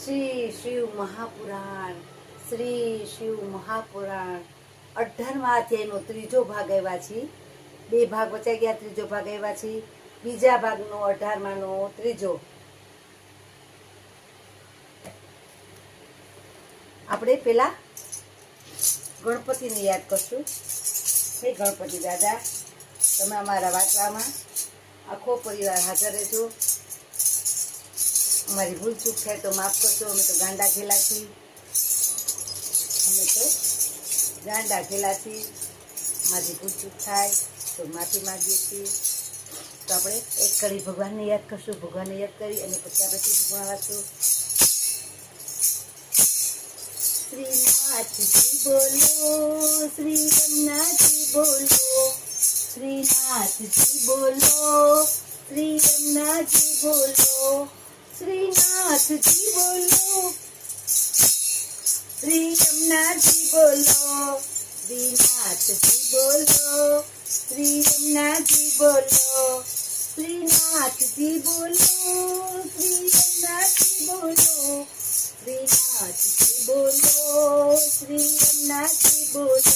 શ્રી શિવ મહાપુરાણ 18મા અધ્યાયનો ત્રીજો ભાગ આવ્યા છે. બે ભાગ વચાઈ ગયા, ત્રીજો ભાગ આવ્યા છે. બીજા ભાગનો 18માનો ત્રીજો. આપણે પેલા ગણપતિને યાદ કરશું. હે ગણપતિ દાદા, તમે અમારા વાંચવામાં આખો પરિવાર હાજર રહેજો. અમારી ભૂલ ચૂક થાય તો માફ કરજો. અમે તો ગાંડા ખેલા છીએ. મારી ભૂલ ચૂક થાય તો માફી માંગીએ છીએ. તો આપણે એક કડી ભગવાનને યાદ કરશું. ભગવાનને યાદ કરી અને પછી આપણે શ્રી વાંચશું. શ્રીનાથજી બોલો, શ્રી રમનાથજી બોલો, શ્રીનાથજી બોલો, શ્રી રમનાથજી બોલો, શ્રીનાથજી બોલો, શ્રી રમનાથજી બોલો, શ્રીનાથજી બોલો, શ્રી રમનાથજી બોલો, શ્રીનાથજી બોલો, શ્રી રમનાથજી બોલો, શ્રીનાથજી બોલો, શ્રી રમનાથજી બોલો,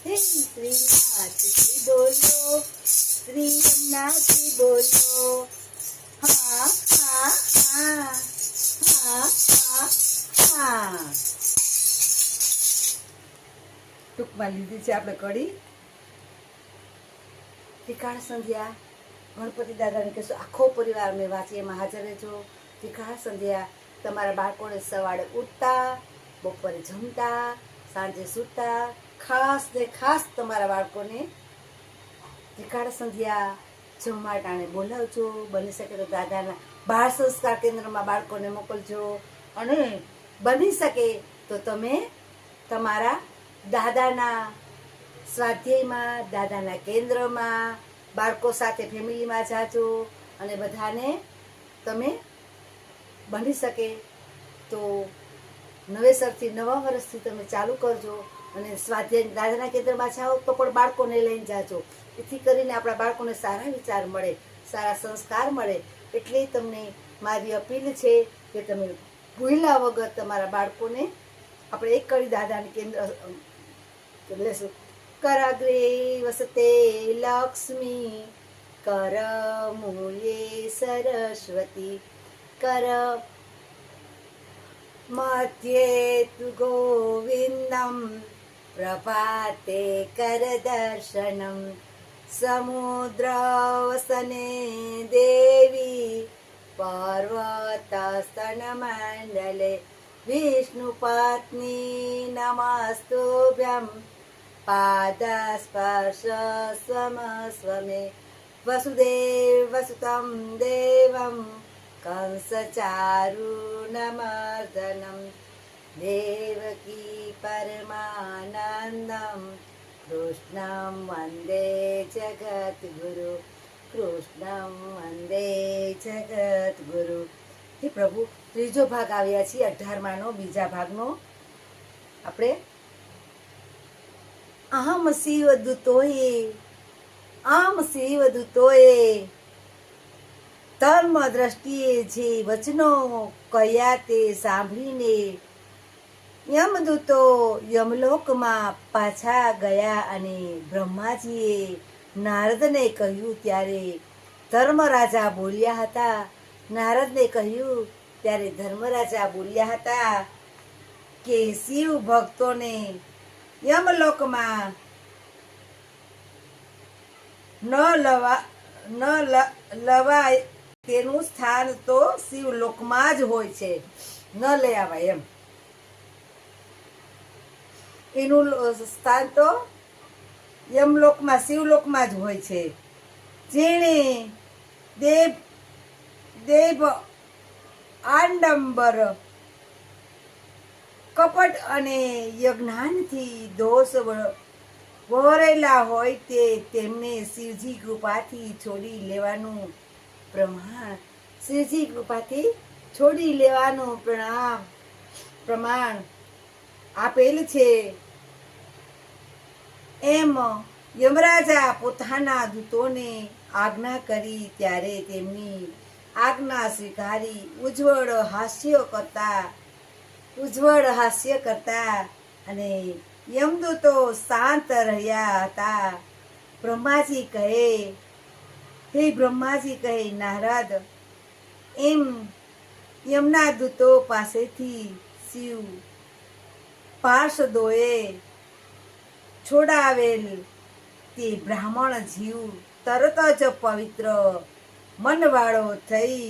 હે શ્રીનાથજી બોલો, શ્રી રમનાથજી બોલો. હા હા હા હા હા હા. ટૂંકમાં લીધી છે આપણે કડી. ત્રિકાળ સંધ્યા ગણપતિ દાદાને કહેશું આખો પરિવાર મેં વાંચી એમાં હાજર રહેજો. ત્રિકાળ સંધ્યા તમારા બાળકોને સવારે ઉઠતા, બપોરે જમતા, સાંજે સૂતા, ખાસ ને ખાસ તમારા બાળકોને ત્રિકાળ સંધ્યા જમવા ટાણે બોલાવજો. બની શકે તો દાદાના બાળ સંસ્કાર કેન્દ્રમાં બાળકોને મોકલજો. અને બની શકે તો તમે તમારા દાદાના સ્વાધ્યાયમાં, દાદાના કેન્દ્રમાં બાળકો સાથે ફેમિલીમાં જાજો. અને બધાને તમે બની શકે તો નવેસરથી નવા વર્ષથી તમે ચાલુ કરજો. અને સ્વાધ્યાય દાદાના કેન્દ્રમાં જાઓ તો પણ બાળકોને લઈને જાજો. એથી કરીને આપણા બાળકોને સારા વિચાર મળે, સારા સંસ્કાર મળે. એટલે તમને મારી અપીલ છે કે તમે ભૂલ્યા વગર તમારા બાળકોને આપણે એક કરી દાદાની કેન્દ્ર લેશું. કરાગ્રે વસતે લક્ષ્મી, કર મૂલ્યે સરસ્વતી, કર મધ્યે તુ ગોવિંદમ, પ્રભાતે કર દર્શનમ, સમુદ્રવસને દેવી, પર્વતસ્તન મંડલે, વિષ્ણુપત્ની નમસ્તુભ્યમ, પાદસ્પર્શ સ્વમ સ્વમે, વસુદેવ વસુતમ દેવમ, કંસચારુણમર્દનમ, દેવકી પરમાનંદમ, કૃષ્ણમ વંદે જગદ્ગુરુ, કૃષ્ણમ વંદે જગદ્ગુરુ. હે પ્રભુ, ત્રીજો ભાગ આવ્યા છીએ 18માનો, બીજા ભાગનો. આપણે અહમ શિવ દૂતોએ, આમ શિવ દૂતોએ ધર્મ દ્રષ્ટિએ જે વચનો કહ્યા તે સાંભળીને યમદૂતો યમલોકમાં પાછા ગયા. અને બ્રહ્માજીએ નારદને કહ્યું ત્યારે ધર્મરાજા બોલ્યા હતા. નારદને કહ્યું ત્યારે ધર્મરાજા બોલ્યા હતા કે શિવ ભક્તોને યમલોકમાં ન લવાય, તેનું સ્થાન તો શિવલોકમાં જ હોય છે. ન લઈ આવાય એમ. એનું સ્થાન તો યમલોકમાં, શિવલોકમાં જ હોય છે. જેણે દેવ આડંબર, કપટ અને યજ્ઞાનથી દોષ વહોરેલા હોય તે તેમને શિવજી કૃપાથી છોડી લેવાનું શિવજી કૃપાથી છોડી લેવાનું પ્રમાણ આપેલ છે. એમ યમરાજા પોતાના દૂતોને આજ્ઞા કરી ત્યારે તેમની આજ્ઞા સ્વીકારી ઉજ્જવળ હાસ્ય કરતા ઉજ્જવળ હાસ્ય કરતા અને યમદૂતો શાંત રહ્યા હતા. બ્રહ્માજી કહે, હે બ્રહ્માજી કહે, નારદ, એમ યમના દૂતો પાસેથી શિવ પાર્ષદોએ છોડાવેલ તે બ્રાહ્મણ જીવ તરત જ પવિત્ર મનવાળો થઈ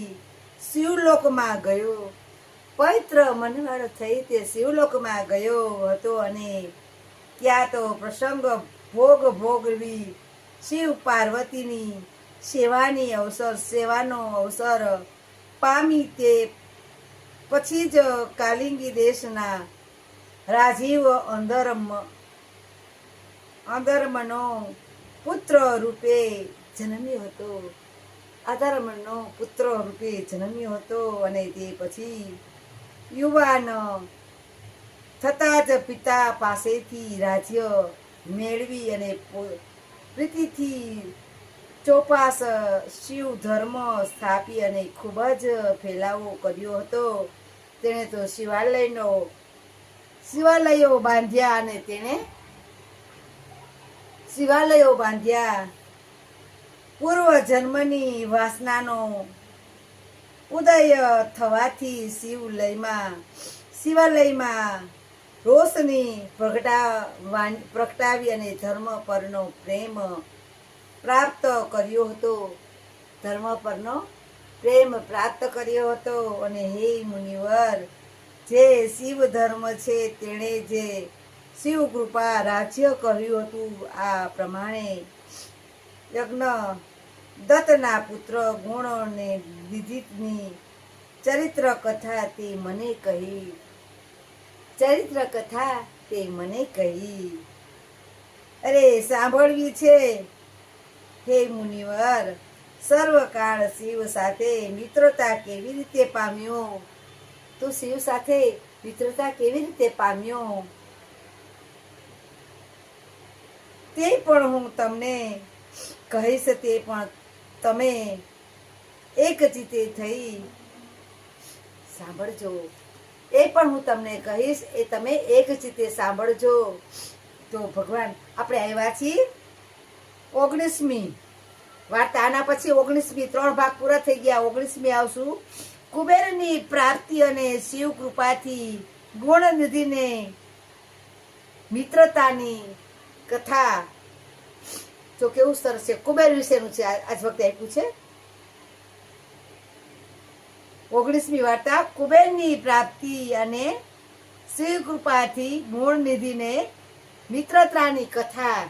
શિવલોકમાં ગયો. પવિત્ર મનવાળો થઈ તે શિવલોકમાં ગયો હતો અને ત્યાં તો પ્રસંગ ભોગવી શિવ પાર્વતીની સેવાનો અવસર પામી. તે પછી જ કાલિંગી દેશના રાજીવ અંધર્મનો પુત્ર રૂપે જન્મ્યો હતો. અધર્મનો પુત્ર રૂપે જન્મ્યો હતો અને તે પછી યુવાન થતા જ પિતા પાસેથી રાજ્ય મેળવી અને પ્રીતિથી ચોપાસ શિવ ધર્મ સ્થાપી અને ખૂબ જ ફેલાવો કર્યો હતો. તેણે તો શિવાલયો બાંધ્યા અને પૂર્વ જન્મની વાસનાનો ઉદય થવાથી શિવાલયમાં રોશની પ્રગટાવી અને ધર્મ પરનો પ્રેમ પ્રાપ્ત કર્યો હતો. અને હે મુનિવર, જે શિવ ધર્મ છે તેણે જે શિવ કૃપા રાજ્ય કર્યું હતું, આ પ્રમાણે યજ્ઞ દત્તના પુત્ર ગુણ અને વિદિતની ચરિત્ર કથા તે મને કહી. અરે સાંભળવી છે હે મુનિવર, સર્વકાળ શિવ સાથે મિત્રતા કેવી રીતે પામ્યો? તું શિવ સાથે મિત્રતા કેવી રીતે પામ્યો તે પણ હું તમને કહીશ. તે પણ તમે એક ચિત્તે થઈ સાંભળજો. એ પણ હું તમને કહીશ, એ તમે એક ચિત્તે સાંભળજો. તો ભગવાન, આપણે આવ્યા છીએ 19મી વાર્તા. આના પછી 19મી 3 ભાગ પૂરા થઈ ગયા. 19મી આવશું. કુબેરની પ્રાપ્તિ અને શિવ કૃપાથી ગુણનિધિને મિત્રતાની કથા. જો કેવું સરસ છે. કુબેર વિશેનું છે આજ વખતે આપ્યું છે. 19મી વાર્તા કુબેરની પ્રાપ્તિ અને શિવ કૃપાથી ગુણનિધિને મિત્રતાની કથા.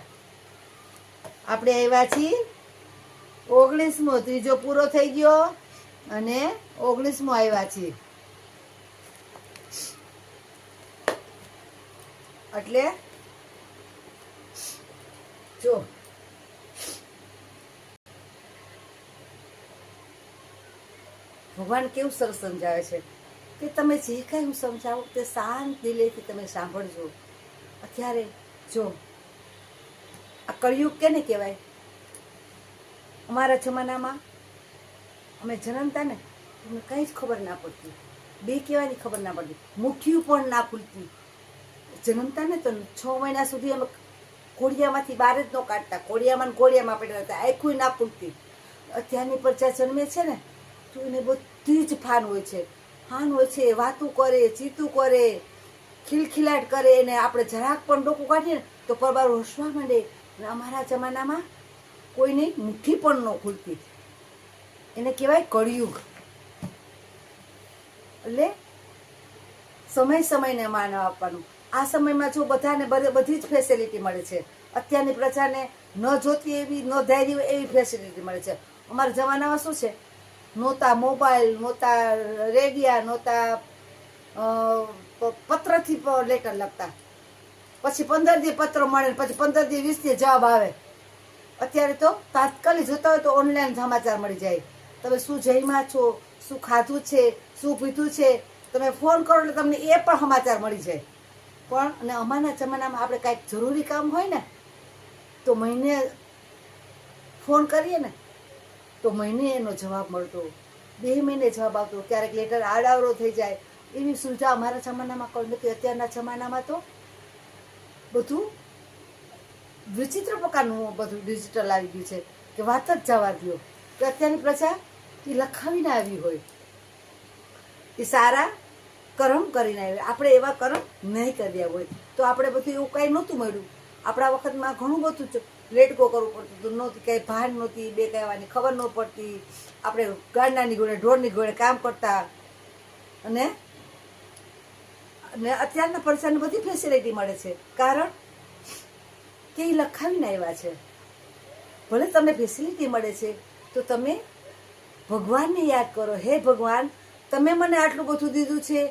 આપણે આવ્યા છીએ 19મો, ત્રીજો પૂરો થઈ ગયો અને 19મો આવ્યા છીએ. એટલે જો ભગવાન કેવું સરસ સમજાવે છે કે તમે જે કઈ હું સમજાવું તે શાંત દિલેથી તમે સાંભળજો. અત્યારે જો આ કળિયુગ કેને કહેવાય? અમારા જમાનામાં અમે જન્મતા ને તમને કંઈ જ ખબર ના પડતી, બે કહેવાની ખબર ના પડતી, મુઠ્ઠીઓ પણ ના ખુલતી. જન્મતા ને તો 6 મહિના સુધી અમે ઘોડિયામાંથી બહાર જ ન કાઢતા. ઘોડિયામાં પડ્યા હતા, આખું ના ખુલતી. અત્યારની પ્રજા જન્મે છે ને તો એને બધી જ ફાન હોય છે, વાતું કરે, ચીતું કરે, ખિલખિલાટ કરે. એને આપણે જરાક પણ ડોકું કાઢીએ ને તો પરબાર હસવા માંડે. અમારા જમાનામાં કોઈની મુઠ્ઠી પણ ન ખુલતી. એને કહેવાય કળિયુગ. એટલે સમયને માન આપવાનું. આ સમયમાં જો બધાને બધી જ ફેસિલિટી મળે છે. અત્યારની પ્રજાને ન જોતી એવી, ન ધારી એવી ફેસિલિટી મળે છે. અમારા જમાનામાં શું છે? નહોતા મોબાઈલ, નહોતા રેડિયા, નહોતા પત્રથી લેટર લખતા. પછી 15 દી પત્ર મળે, પછી 15 દી 20 દી જવાબ આવે. અત્યારે તો તાત્કાલિક જોતા હોય તો ઓનલાઈન સમાચાર મળી જાય. તમે શું જમ્યા છો, શું ખાધું છે, શું પીધું છે, તમે ફોન કરો એટલે તમને એ પણ સમાચાર મળી જાય. પણ અને અમારા જમાનામાં આપણે કાંઈક જરૂરી કામ હોય ને તો મહિને ફોન કરીએ ને તો મહિને એનો જવાબ મળતો, 2 મહિને જવાબ આવતો. ક્યારેક લેટર આડાવરો થઈ જાય, એવી સુવિધા અમારા જમાનામાં કોઈ નથી. અત્યારના જમાનામાં તો બધું વિચિત્ર પ્રકારનું બધું ડિજિટલ આવી ગયું છે કે વાત જ જવા દો. કે અત્યારની પ્રજા એ લખાવીને આવી હોય, એ સારા કર્મ કરીને આવી, આપણે એવા કર્મ નહીં કર્યા હોય તો આપણે બધું એવું કાંઈ નહોતું મળ્યું. આપણા વખતમાં ઘણું બધું લેટ ગો કરવું પડતું હતું, નહોતી કાંઈ ભાન નહોતી, બે કહેવાની ખબર ન પડતી. આપણે ગાંડાની ઘોડે ઢોરની ઘોડે કામ કરતા. અને અત્યારના પૈસાની બધી ફેસિલિટી મળે છે, કારણ કે એ લખાવીને આવ્યા છે. ભલે તમને ફેસિલિટી મળે છે તો તમે ભગવાનને યાદ કરો, હે ભગવાન તમે મને આટલું બધું દીધું છે,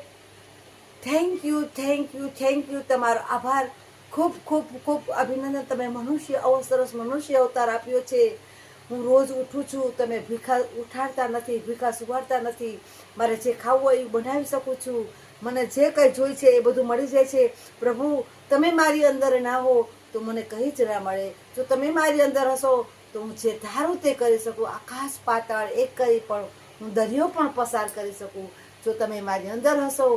thank you thank you thank you, તમારો આભાર, ખૂબ ખૂબ ખૂબ અભિનંદન. તમે મનુષ્ય આવો સરસ મનુષ્ય અવતાર આપ્યો છે. હું રોજ ઉઠું છું, તમે ભીખા ઉઠાડતા નથી, ભીખા સુવાડતા નથી. મારે જે ખાવું હોય એ બનાવી શકું છું, મને જે કંઈ જોઈ છે એ બધું મળી જાય છે. પ્રભુ તમે મારી અંદર ના હો તો મને કંઈ જ ના મળે. જો તમે મારી અંદર હશો તો હું જે ધારું તે કરી શકું. આકાશ પાતાળ એક કરી પણ હું દરિયો પણ પસાર કરી શકું. જો તમે મારી અંદર હશો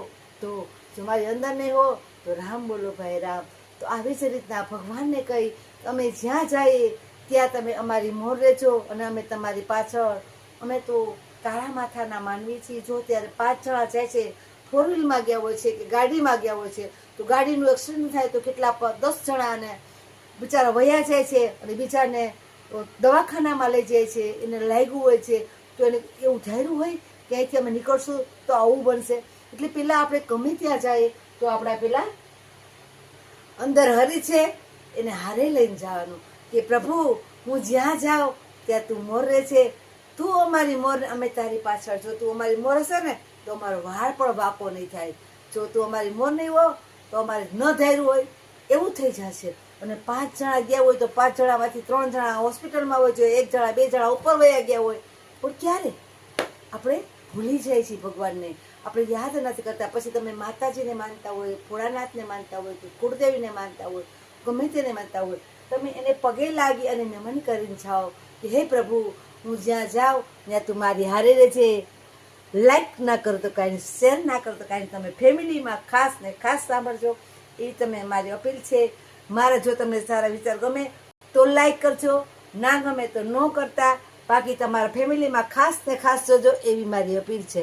તો, જો મારી અંદર નહીં હો તો રામ બોલો ભાઈ રામ. તો આવી જ રીતના ભગવાનને કહી અમે જ્યાં જઈએ ત્યાં તમે અમારી મોર રહેજો અને અમે તમારી પાછળ. અમે તો કાળા માથાના માનવી છીએ. જો ત્યારે 5 જણા જાય છે, 4 વ્હીલમાં ગયા હોય છે કે ગાડીમાં ગયા હોય છે, તો ગાડીનું એક્સિડન્ટ થાય તો કેટલા 10 જણાને બિચારા વયા જાય છે અને બીજાને દવાખાનામાં લઈ જાય છે. એને લાગ્યું હોય છે તો એને એવું ધાર્યું હોય કે અહીંથી અમે નીકળશું તો આવું બનશે. એટલે પહેલાં આપણે ગમે ત્યાં જઈએ તો આપણા પહેલાં અંદર હરી છે એને હારે લઈને જવાનું કે પ્રભુ હું જ્યાં જાઉં ત્યાં તું મોર રહે છે, તું અમારી મોર, અમે તારી પાછળ. જો તું અમારી મોર હશે ને તો અમારો વાળ પણ વાંકો નહીં થાય. જો તું અમારી મોર નહીં હો તો અમારે ન ધાર્યું હોય એવું થઈ જશે. અને 5 જણા ગયા હોય તો 5 જણામાંથી 3 જણા હોસ્પિટલમાં હોય, જો 1 જણા 2 જણા ઉપર વયા ગયા હોય. પણ ક્યારે આપણે ભૂલી જાય છીએ ભગવાનને, આપણે યાદ નથી કરતા. પછી તમે માતાજીને માનતા હોય, ભોળાનાથને માનતા હોય, કે કુળદેવીને માનતા હોય, ગમે તેને માનતા હોય, તમે એને પગે લાગી અને નમન કરીને જાઓ કે હે પ્રભુ હું જ્યાં જાઉં ત્યાં તું મારી હારે રહેજે. લાઈક ના કરો તો કાંઈ, શેર ના કરો તો કાંઈ, તમે ફેમિલીમાં ખાસ ને ખાસ સાંભળજો. એ તમે મારી અપીલ છે. મારા જો તમને સારા વિચાર ગમે તો લાઈક કરજો, ના ગમે તો ન કરતા. બાકી તમારા ફેમિલીમાં ખાસ ને ખાસ જોજો એવી મારી અપીલ છે.